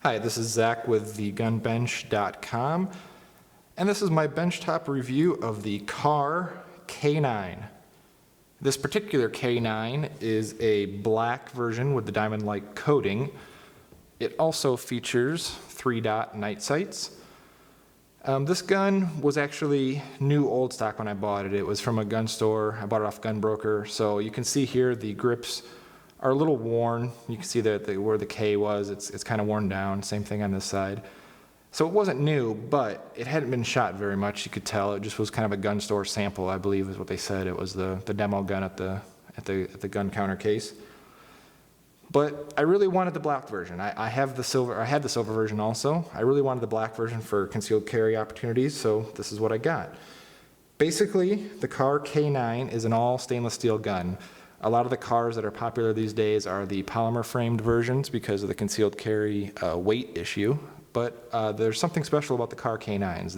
Hi, this is Zach with thegunbench.com, and this is my benchtop review of the Kahr K9. This particular K9 is a black version with the diamond-like coating. It also features 3-dot night sights. This gun was actually new old stock when I bought it. It was from a gun store. I bought it off Gunbroker. So you can see here the grips are a little worn. You can see that where the K was, it's kind of worn down. Same thing on this side. So it wasn't new, but it hadn't been shot very much. You could tell it just was kind of a gun store sample, I believe is what they said. It was the demo gun at the gun counter case. But I really wanted the black version. I had the silver version also. I really wanted the black version for concealed carry opportunities, so this is what I got. Basically, the Kahr K9 is an all stainless steel gun. A lot of the Kahrs that are popular these days are the polymer framed versions because of the concealed carry weight issue. But there's something special about the Kahr K9s.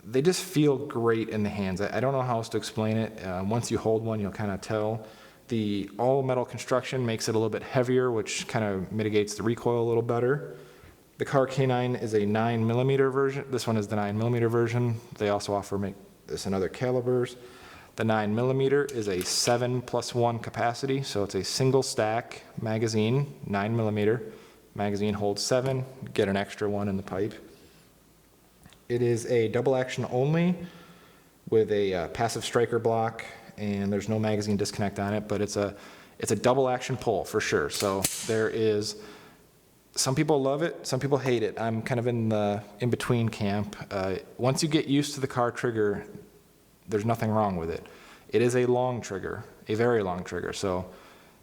They just feel great in the hands. I don't know how else to explain it. Once you hold one, you'll kind of tell. The all-metal construction makes it a little bit heavier, which kind of mitigates the recoil a little better. The Kahr K9 is a 9mm version. This one is the 9mm version. They also offer this in other calibers. The 9mm is a 7+1 capacity, so it's a single stack magazine, 9mm. Magazine holds 7, get an extra one in the pipe. It is a double action only with a passive striker block, and there's no magazine disconnect on it, but it's a double action pull for sure. So there is, some people love it, some people hate it. I'm kind of in the in-between camp. Once you get used to the Kahr trigger, there's nothing wrong with it. It is a long trigger, a very long trigger. So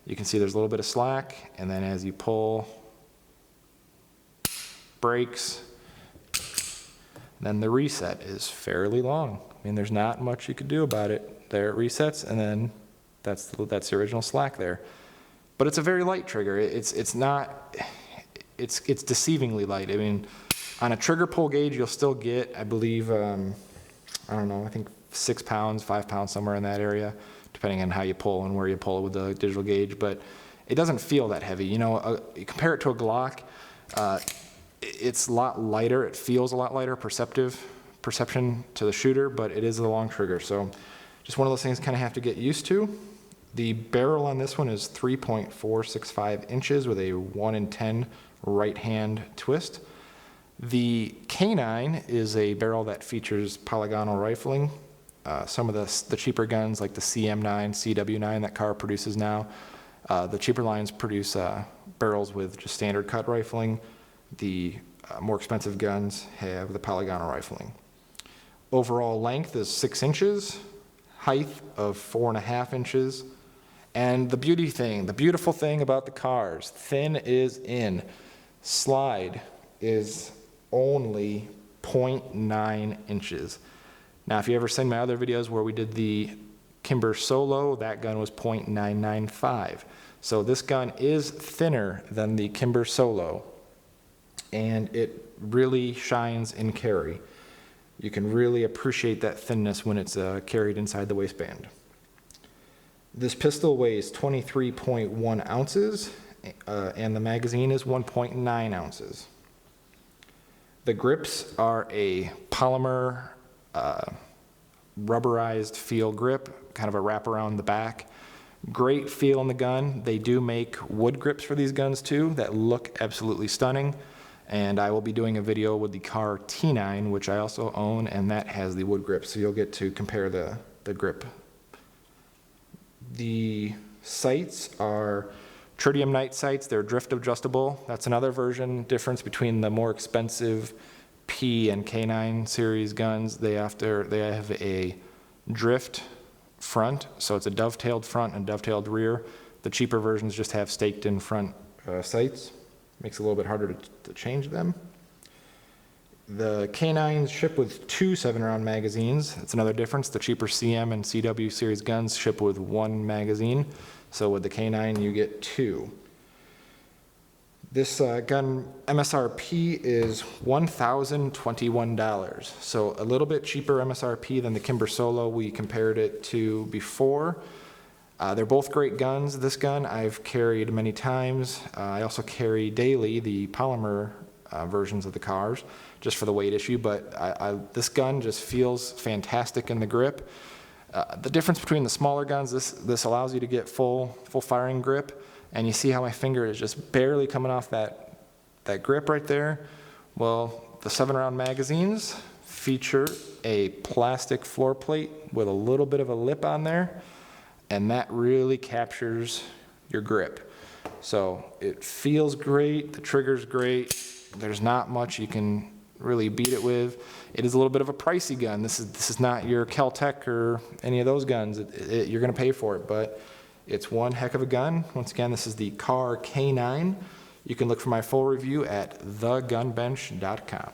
you can see there's a little bit of slack, and then as you pull, breaks, then the reset is fairly long. I mean, there's not much you could do about it. There it resets, and then that's the original slack there. But it's a very light trigger. It's deceivingly light. I mean, on a trigger pull gauge, you'll still get, I believe, I don't know, I think 6 pounds, 5 pounds, somewhere in that area, depending on how you pull and where you pull with the digital gauge. But it doesn't feel that heavy. You know, you compare it to a Glock. It's a lot lighter. It feels a lot lighter, perception to the shooter, but it is a long trigger. So just one of those things kind of have to get used to. The barrel on this one is 3.465 inches with a 1 in 10 right hand twist. The K9 is a barrel that features polygonal rifling. Some of the cheaper guns like the CM9, CW9 that Kahr produces now, the cheaper lines produce barrels with just standard cut rifling. The more expensive guns have the polygonal rifling. Overall length is 6 inches, height of 4.5 inches, and the beautiful thing about the Kahrs, thin is in. Slide is only 0.9 inches. Now, if you ever seen my other videos where we did the Kimber Solo, that gun was 0.995. So this gun is thinner than the Kimber Solo, and it really shines in carry. You can really appreciate that thinness when it's carried inside the waistband. This pistol weighs 23.1 ounces, and the magazine is 1.9 ounces. The grips are a polymer rubberized feel grip, kind of a wrap around the back. Great feel in the gun. They do make wood grips for these guns too that look absolutely stunning. And I will be doing a video with the Kahr T9, which I also own, and that has the wood grip, so you'll get to compare the grip. The sights are tritium night sights. They're drift adjustable. That's another difference between the more expensive P and K9 series guns. They have a drift front, so it's a dovetailed front and dovetailed rear. The cheaper versions just have staked in front sights. Makes it a little bit harder to change them. The K9s ship with 2 7-round magazines. That's another difference. The cheaper CM and CW series guns ship with 1 magazine. So with the K9 you get 2. This gun MSRP is $1,021. So a little bit cheaper MSRP than the Kimber Solo we compared it to before. They're both great guns. This gun I've carried many times. I also carry daily the polymer versions of the Kahrs, just for the weight issue, but this gun just feels fantastic in the grip. The difference between the smaller guns, this allows you to get full firing grip, and you see how my finger is just barely coming off that grip right there. Well, the 7-round magazines feature a plastic floor plate with a little bit of a lip on there, and that really captures your grip. So it feels great, the trigger's great, there's not much you can really beat it with. It is a little bit of a pricey gun. This is not your Kel-Tec or any of those guns. You're gonna pay for it, but it's one heck of a gun. Once again, this is the Kahr K9. You can look for my full review at thegunbench.com.